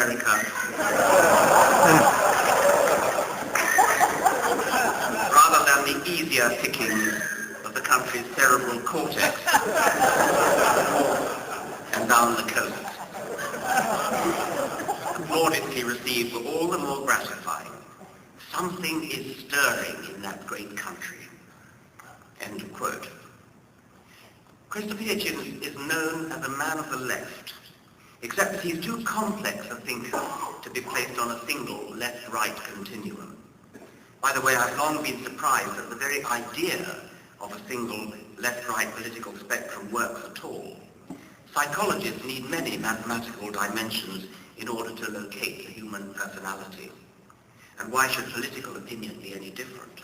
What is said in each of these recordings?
America rather than the easier picking of the country's cerebral cortex and down the coast. The plaudits he received were all the more gratifying. Something is stirring in that great country. End of quote. Christopher Hitchens is known as a man of the left, except that he's too complex a thinker to be placed on a single left-right continuum. By the way, I've long been surprised that the very idea of a single left-right political spectrum works at all. Psychologists need many mathematical dimensions in order to locate the human personality. And why should political opinion be any different?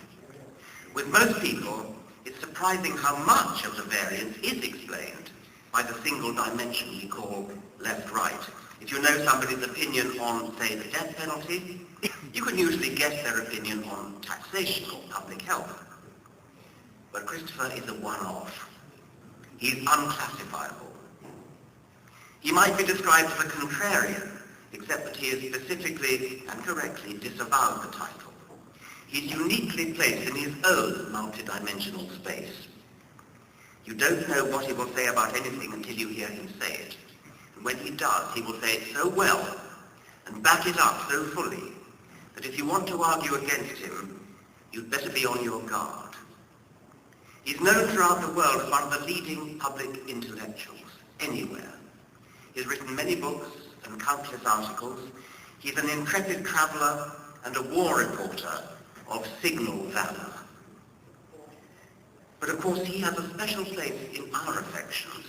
With most people, it's surprising how much of the variance is explained by the single dimension we call left-right. If you know somebody's opinion on, say, the death penalty, you can usually guess their opinion on taxation or public health. But Christopher is a one-off. He's unclassifiable. He might be described as a contrarian, except that he has specifically and correctly disavowed the title. He's uniquely placed in his own multidimensional space. You don't know what he will say about anything until you hear him say it. And when he does, he will say it so well and back it up so fully that if you want to argue against him, you'd better be on your guard. He's known throughout the world as one of the leading public intellectuals anywhere. He's written many books and countless articles. He's an intrepid traveller and a war reporter of signal valor. But of course he has a special place in our affections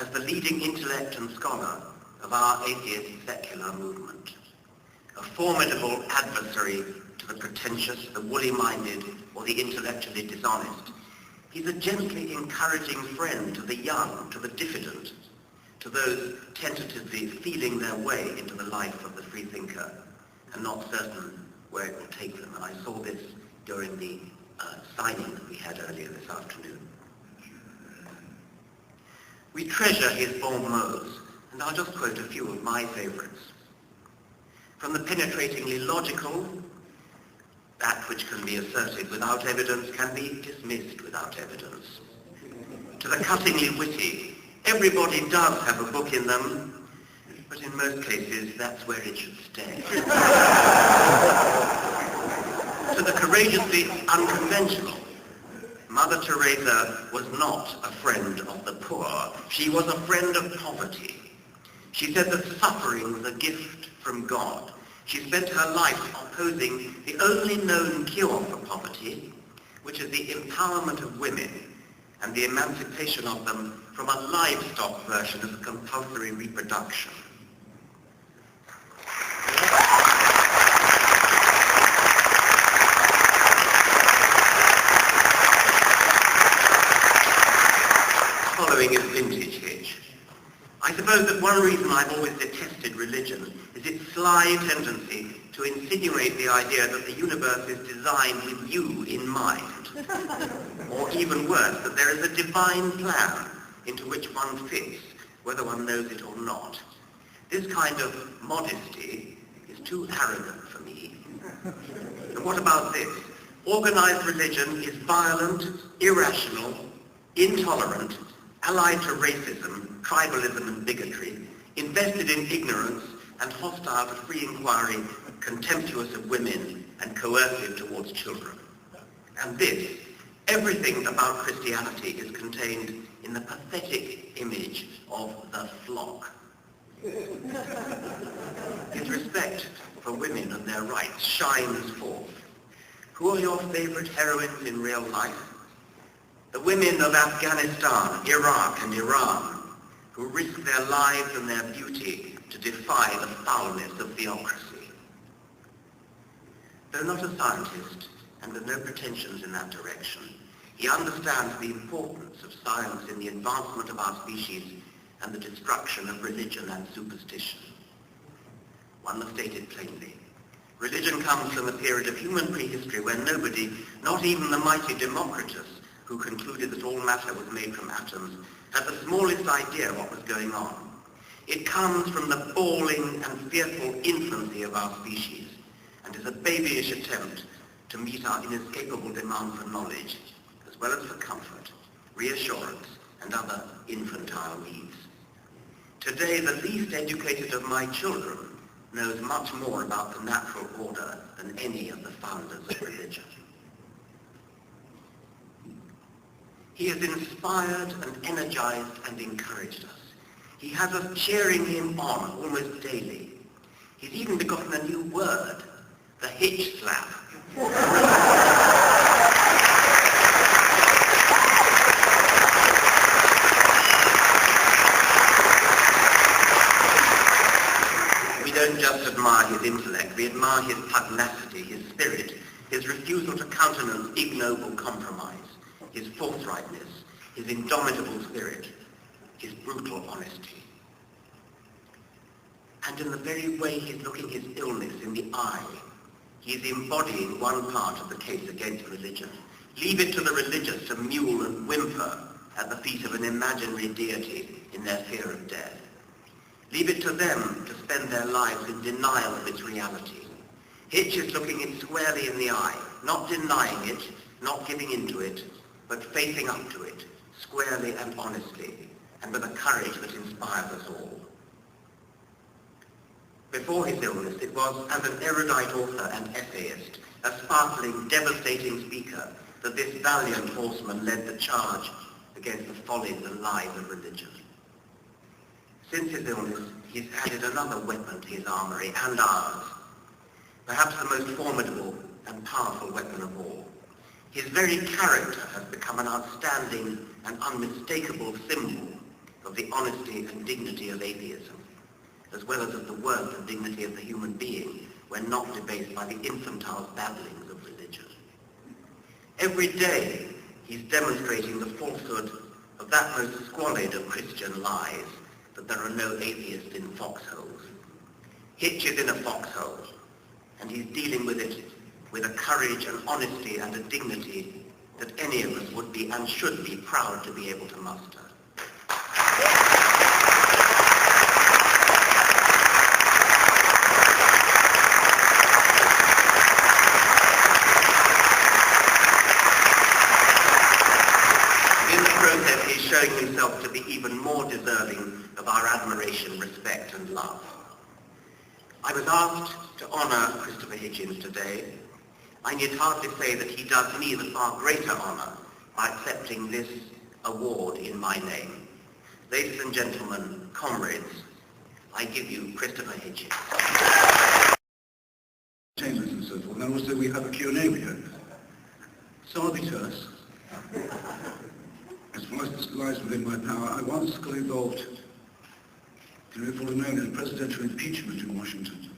as the leading intellect and scholar of our atheist secular movement, a formidable adversary to the pretentious, the woolly-minded, or the intellectually dishonest. He's a gently encouraging friend to the young, to the diffident, to those tentatively feeling their way into the life of the freethinker and not certain where it will take them. And I saw this during the signing that we had earlier this afternoon. We treasure his bon mots, and I'll just quote a few of my favorites. From the penetratingly logical, that which can be asserted without evidence can be dismissed without evidence, to the cuttingly witty, everybody does have a book in them, but in most cases, that's where it should stay. To the courageously unconventional, Mother Teresa was not a friend of the poor. She was a friend of poverty. She said that suffering was a gift from God. She spent her life opposing the only known cure for poverty, which is the empowerment of women and the emancipation of them from a livestock version of compulsory reproduction. Following its vintage Hitch. I suppose that one reason I've always detested religion is its sly tendency to insinuate the idea that the universe is designed with you in mind. Or even worse, that there is a divine plan into which one fits, whether one knows it or not. This kind of modesty is too arrogant for me. And what about this? Organized religion is violent, irrational, intolerant, allied to racism, tribalism and bigotry, invested in ignorance and hostile to free inquiry, contemptuous of women and coercive towards children. And this, everything about Christianity is contained in the pathetic image of the flock. Its respect for women and their rights shines forth. Who are your favorite heroines in real life? The women of Afghanistan, Iraq and Iran, who risk their lives and their beauty to defy the foulness of theocracy. Though not a scientist, and with no pretensions in that direction, he understands the importance of science in the advancement of our species and the destruction of religion and superstition. One must state it plainly. Religion comes from a period of human prehistory where nobody, not even the mighty Democritus, who concluded that all matter was made from atoms, had the smallest idea what was going on. It comes from the bawling and fearful infancy of our species, and is a babyish attempt to meet our inescapable demand for knowledge, as well as for comfort, reassurance, and other infantile needs. Today, the least educated of my children knows much more about the natural order than any of the founders of religion. He has inspired and energized and encouraged us. He has us cheering him on almost daily. He's even begotten a new word, the hitch slap. We don't just admire his intellect, we admire his pugnacity, his spirit, his refusal to countenance ignoble compromise, his forthrightness, his indomitable spirit, his brutal honesty. And in the very way he's looking his illness in the eye, he is embodying one part of the case against religion. Leave it to the religious to mewl and whimper at the feet of an imaginary deity in their fear of death. Leave it to them to spend their lives in denial of its reality. Hitch is looking it squarely in the eye, not denying it, not giving into it, but facing up to it, squarely and honestly, and with a courage that inspires us all. Before his illness, it was as an erudite author and essayist, a sparkling, devastating speaker, that this valiant horseman led the charge against the follies and lies of religion. Since his illness, he's added another weapon to his armory and ours, perhaps the most formidable and powerful weapon of all. His very character has become an outstanding and unmistakable symbol of the honesty and dignity of atheism, as well as of the worth and dignity of the human being when not debased by the infantile babblings of religion. Every day, he's demonstrating the falsehood of that most squalid of Christian lies, that there are no atheists in foxholes. Hitch is in a foxhole, and he's dealing with it with a courage and honesty and a dignity that any of us would be and should be proud to be able to muster. In the process, he's showing himself to be even more deserving of our admiration, respect, and love. I was asked to honor Christopher Hitchens today. I need hardly say that he does me the far greater honor by accepting this award in my name. Ladies and gentlemen, comrades, I give you Christopher Hitchens. And so forth. And also we have a Q&A we hope. So arbiters, as far as this lies within my power, I once got involved in what are known as presidential impeachment in Washington.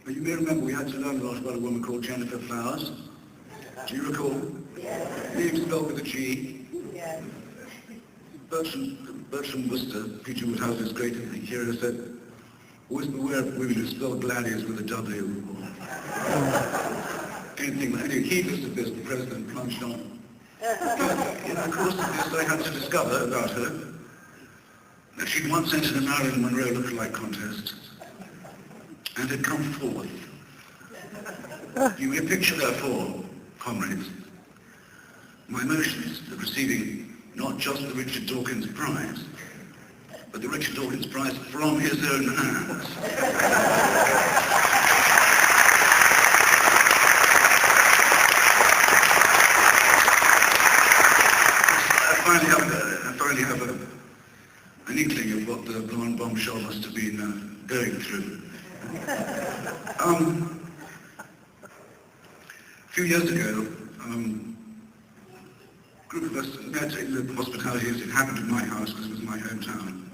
But you may remember we had to learn a lot about a woman called Jennifer Flowers. Do you recall? Yes. Name spelled with a G. Yes. Bertram Wooster, P.G. Woodhouse's great hero, said, always beware of women who spell gladiators with a W. Anything heedless of this, the president plunged on. In the course of this, I had to discover about her that she'd once entered a Marilyn Monroe lookalike contest and had come forward. You may picture, therefore, comrades, my emotions at receiving not just the Richard Dawkins Prize, but the Richard Dawkins Prize from his own hands. I finally have an inkling of what the blonde bombshell must have been going through. A few years ago, a group of us met in the hospitality as it happened in my house, because it was my hometown,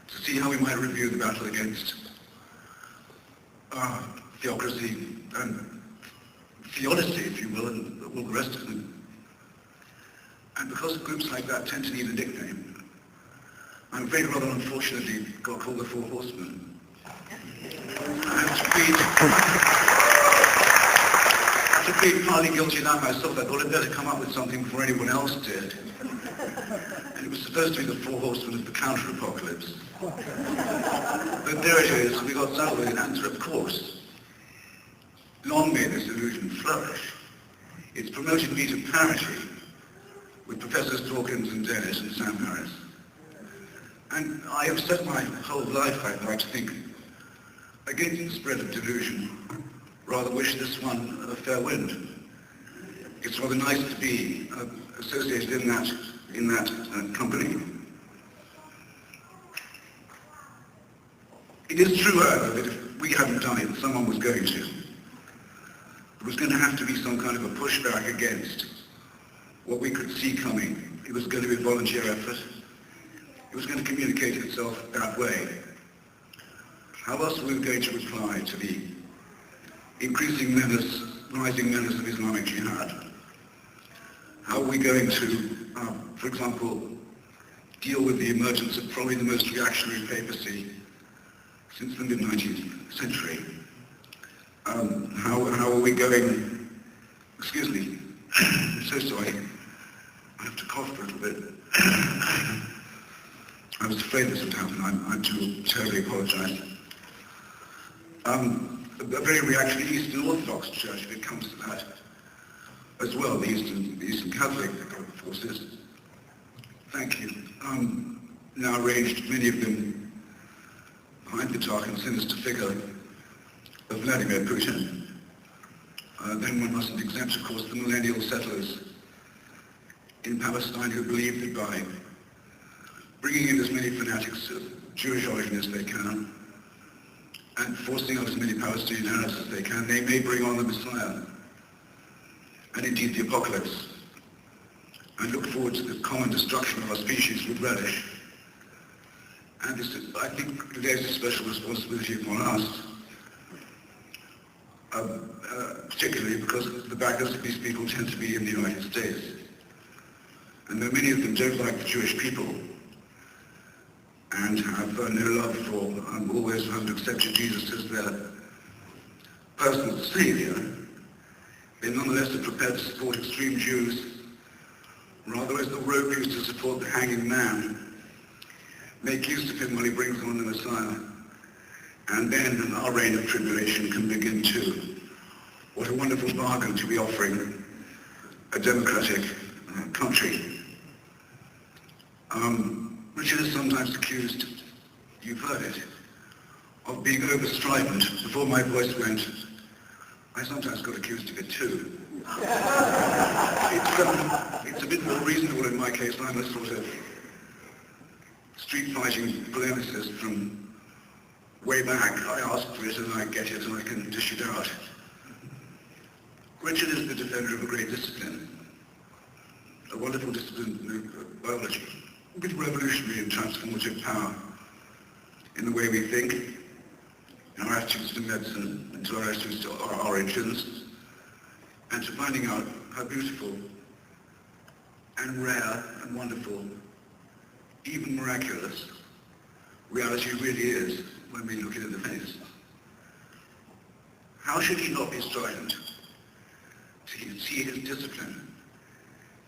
to see how we might review the battle against theocracy and theodicy, if you will, and all the rest of them. And because groups like that tend to need a nickname, I'm afraid rather unfortunately got called the Four Horsemen. To plead partly guilty of that myself, I thought I'd better come up with something before anyone else did. and it was supposed to be the four horsemen of the counter-apocalypse. But there it is, we got settled with an answer, of course. Long may this illusion flourish. It's promoted me to parity with Professors Dawkins and Dennis and Sam Harris. And I have set my whole life, I'd like to think, against the spread of delusion. Rather wish this one a fair wind. It's rather nice to be associated in that company. It is true, however, that if we hadn't done it, someone was going to. There was going to have to be some kind of a pushback against what we could see coming. It was going to be a volunteer effort. It was going to communicate itself that way. How else were we going to reply to the increasing menace, rising menace of Islamic Jihad? How are we going to, for example, deal with the emergence of probably the most reactionary papacy since the mid-19th century? How are we going, excuse me, I'm so sorry, I have to cough for a little bit. I was afraid this would happen, I do terribly apologize. A very reactionary Eastern Orthodox Church, if it comes to that, as well, the Eastern Catholic forces. Thank you. Now arranged, many of them, behind the dark and sinister figure of Vladimir Putin. Then one mustn't exempt, of course, the millennial settlers in Palestine who believe that by bringing in as many fanatics of Jewish origin as they can and forcing out as many Palestinian Arabs as they can, they may bring on the Messiah and indeed the apocalypse, and look forward to the common destruction of our species with relish. And this, I think there's a special responsibility upon us, particularly because the backers of these people tend to be in the United States. And though many of them don't like the Jewish people and have no love for, always haven't accepted Jesus as their personal saviour, they nonetheless are prepared to support extreme Jews, rather as the rope used to support the hanging man, make use of him while he brings on the Messiah. And then our reign of tribulation can begin too. What a wonderful bargain to be offering a democratic country. Richard is sometimes accused, you've heard it, of being over-strident. Before my voice went, I sometimes got accused of it too. It's a bit more reasonable in my case. I'm a sort of street-fighting polemicist from way back. I ask for it and I get it and I can dish it out. Richard is the defender of a great discipline, a wonderful discipline of biology, a bit revolutionary and transformative power in the way we think, in our attitudes to medicine, and to our attitudes to our origins, and to finding out how beautiful and rare and wonderful, even miraculous, reality really is when we look it in the face. How should he not be strident to see his discipline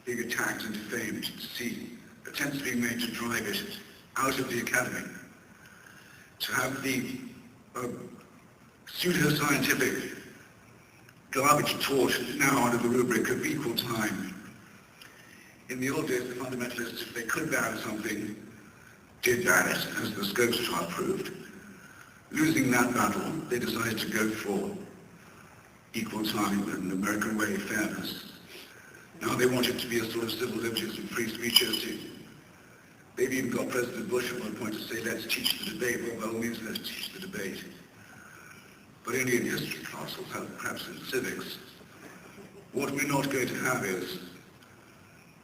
being attacked and defamed, to see attempts being made to drive it out of the academy, to have the pseudo-scientific garbage taught now under the rubric of equal time. In the old days, the fundamentalists, if they could ban something, did ban it, as the Scopes trial proved. Losing that battle, they decided to go for equal time and American way of fairness. Now they want it to be a sort of civil liberties and free speech issue. They've even got President Bush at one point to say, let's teach the debate. Well, by all means, let's teach the debate. But only in history class, or perhaps in civics. What we're not going to have is,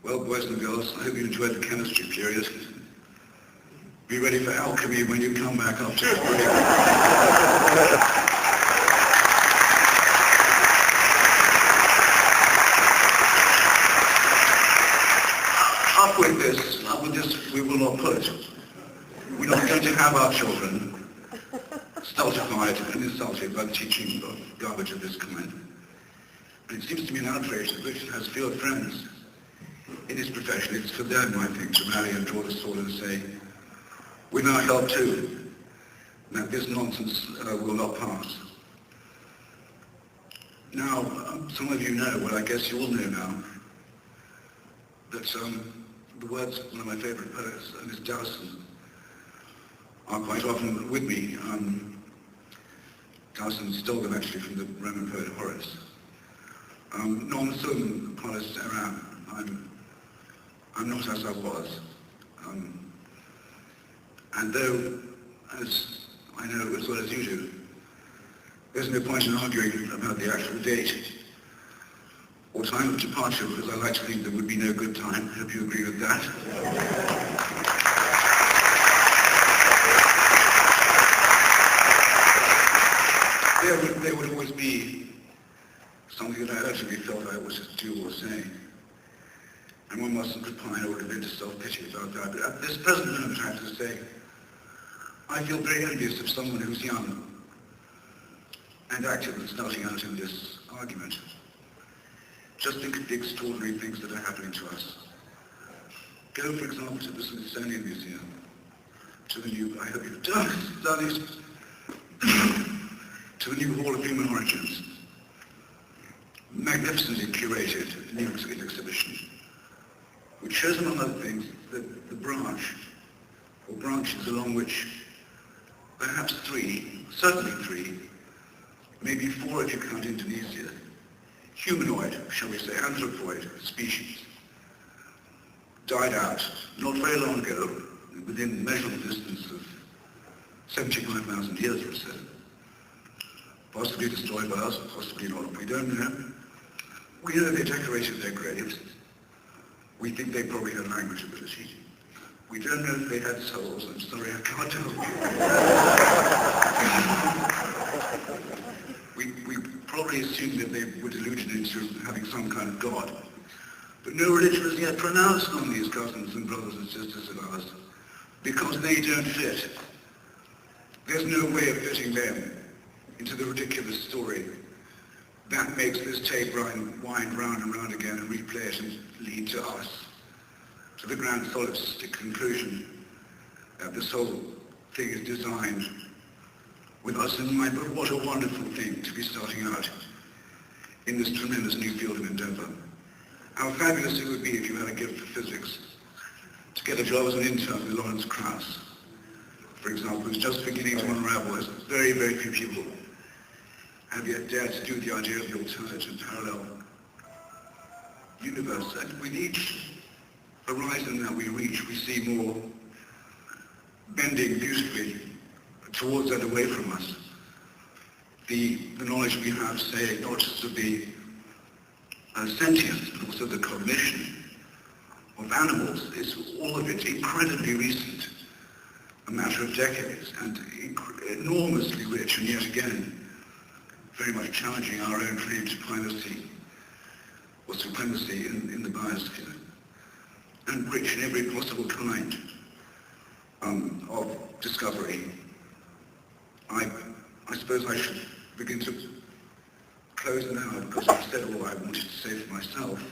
well, boys and girls, I hope you enjoyed the chemistry period. Be ready for alchemy when you come back after the break. Up with this, we will not put. We're not going to have our children stultified and insulted by the teaching of garbage of this kind. And it seems to me an outrage that Richard has fewer friends in his profession, it's for them, I think, to rally and draw the sword and say, we now help too, and that this nonsense will not pass. Now, some of you know, well, I guess you all know now, that the words of one of my favourite poets, Miss Dawkins, are quite often with me. Dawkins stole them actually from the Roman poet Horace. Non sum polis eram. I'm not as I was. And though, as I know as well as you do, there's no point in arguing about the actual date or time of departure, because I like to think there would be no good time. I hope you agree with that. There would always be something that I urgently felt I was to do or say. And one mustn't repine or give into self-pity about that. But at this present moment, I have to say, I feel very envious of someone who's young and active and starting out in this argument. Just think of the extraordinary things that are happening to us. Go, for example, to the Smithsonian Museum, to the new, I hope you've done it, to the new Hall of Human Origins. Magnificently curated new exhibition, which shows, among other things, that the branch, or branches along which perhaps three, certainly three, maybe four if you count Indonesia, humanoid, shall we say, anthropoid species, died out not very long ago, within measurable distance of 75,000 years or so. Possibly destroyed by us, possibly not, we don't know. We know they decorated their graves. We think they probably had language ability. We don't know if they had souls. I'm sorry, I can't tell you. We probably assumed that they were deluded into having some kind of God. But no religion is yet pronounced on these cousins and brothers and sisters of ours, because they don't fit. There's no way of fitting them into the ridiculous story that makes this tape wind round and round again and replay it and lead to us, to the grand solipsistic conclusion that this whole thing is designed with us in mind. But what a wonderful thing to be starting out in this tremendous new field of endeavour. How fabulous it would be if you had a gift for physics, to get a job as an intern with Lawrence Krauss, for example, who's just beginning to unravel, as very, very few people have yet dared to do, the idea of the alternate and parallel universe. And with each horizon that we reach, we see more bending beautifully towards and away from us. The knowledge we have, say, not just of the sentience, but also the cognition of animals, is all of it incredibly recent, a matter of decades, and enormously rich, and yet again, very much challenging our own claim to primacy or supremacy in the biosphere, and rich in every possible kind of discovery. I suppose I should begin to close now, because I've said all I wanted to say for myself,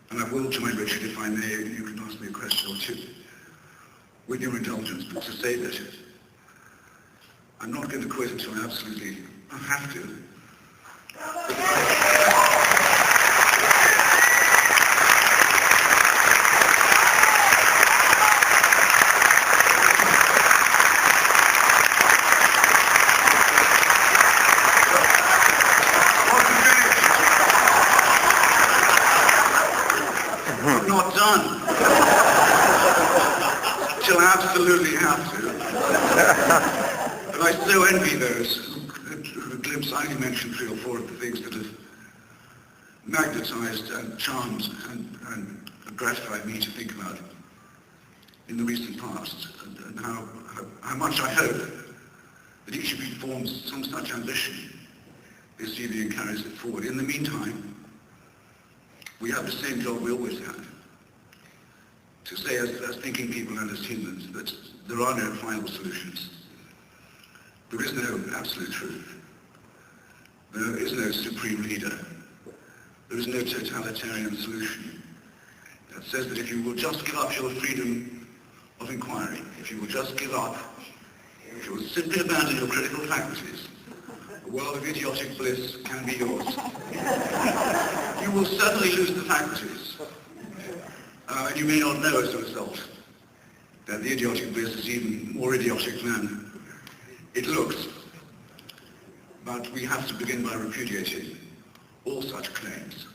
and I will join Richard if I may. You can ask me a question or two with your indulgence, but to say that I'm not going to quit until I absolutely have to. I'm not done. Till I absolutely have to. And I so envy those who glimpse. I only mentioned 3 or 4 of the things that have magnetized and charmed and gratified me to think about in the recent past, and how much I hope that each of you forms some such ambition this evening and carries it forward. In the meantime, we have the same job we always had, to say as thinking people and as humans that there are no final solutions. There is no absolute truth. There is no supreme leader. There is no totalitarian solution. that says that if you will just give up your freedom of inquiry, if you will just give up, if you will simply abandon your critical faculties, a world of idiotic bliss can be yours. You will certainly lose the faculties. And you may not know as a result that the idiotic bliss is even more idiotic than it looks. But we have to begin by repudiating all such claims.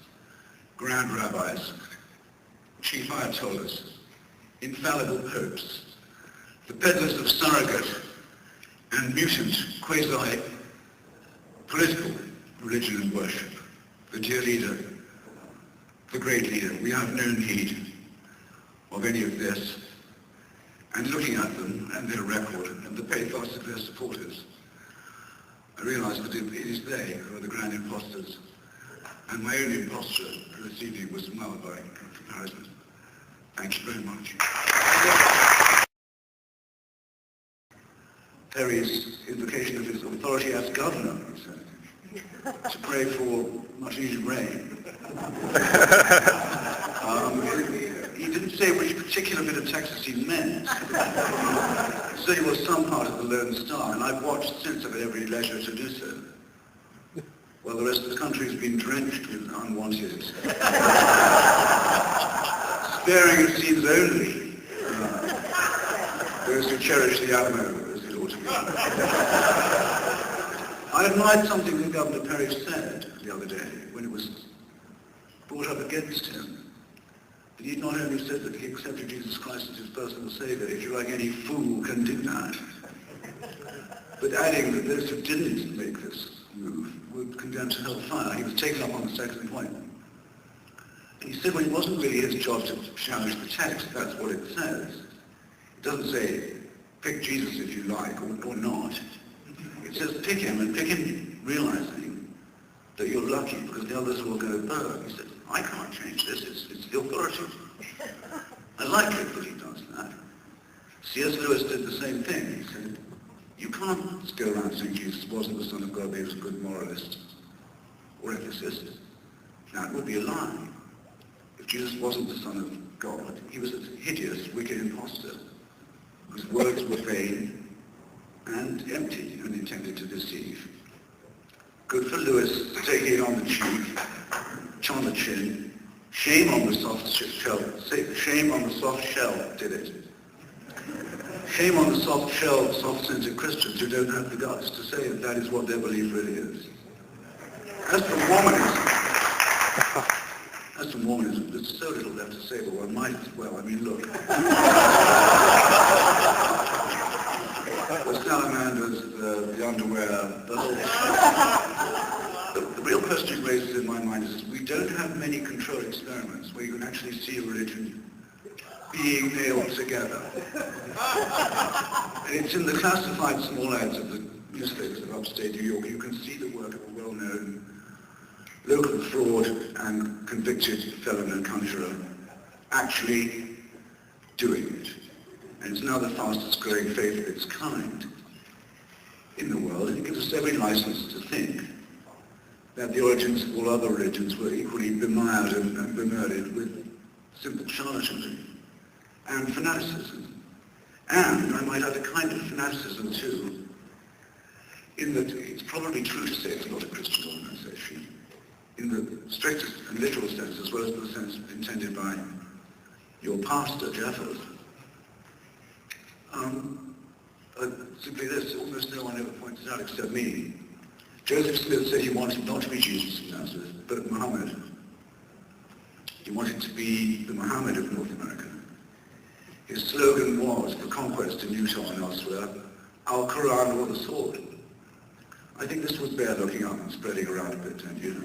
Grand rabbis, chief ayatollahs, infallible popes, the peddlers of surrogate and mutant quasi-political religion and worship, the dear leader, the great leader. We have no need of any of this. And looking at them and their record and the pathos of their supporters, I realize that it is they who are the grand impostors, and my own imposture this evening was marred by comparison. Thank you very much. Perry's invocation of his authority as governor, he said, to pray for much needed rain. He didn't say which particular bit of Texas he meant. He said it was some part of the Lone Star, and I've watched since I've had every leisure to do so. While the rest of the country has been drenched with unwanted, sparing it seems only those who cherish the Alamo as it ought to be. I admired something that Governor Perry said the other day when it was brought up against him. That he not only said that he accepted Jesus Christ as his personal Saviour, if you like, any fool can do that, but adding that those who didn't make this move were condemned to hellfire. He was taken up on the second point. And he said, well, it wasn't really his job to challenge the text, that's what it says. It doesn't say, pick Jesus if you like, or not. It says, pick him, and pick him realizing that you're lucky because the others will go burn. He said, I can't change this, it's the authority. I like it that he does that. C.S. Lewis did the same thing. He said, you can't go around saying Jesus wasn't the Son of God, but he was a good moralist or ethicist. That would be a lie. If Jesus wasn't the Son of God, he was a hideous, wicked impostor whose words were vain and empty and intended to deceive. Good for Lewis taking on the cheek, on the chin. Shame on the soft shell. Shame on the soft shell did it. Shame on the soft-shelled, soft-scented Christians who don't have the guts to say that that is what their belief really is. As for Mormonism, there's so little left to say, but one might as well. I mean, look. The salamanders, the underwear, the whole... The real question it raises in my mind is we don't have many controlled experiments where you can actually see a religion being nailed together. And it's in the classified small ads of the newspapers of upstate New York. You can see the work of a well-known local fraud and convicted felon and conjurer actually doing it. And it's now the fastest growing faith of its kind in the world, and it gives us every license to think that the origins of all other religions were equally bemired and bemurdered with simple charlatanism and fanaticism. And I might add a kind of fanaticism too, in that it's probably true to say it's not a Christian organization, in the strictest and literal sense, as well as the sense intended by your pastor, Jeffers. Simply this, almost no one ever points it out except me. Joseph Smith said he wanted not to be Jesus of Nazareth, but Muhammad. He wanted to be the Muhammad of North America. His slogan was, for conquest in Utah and elsewhere, Al Quran or the sword. I think this would bear looking up and spreading around a bit, don't you?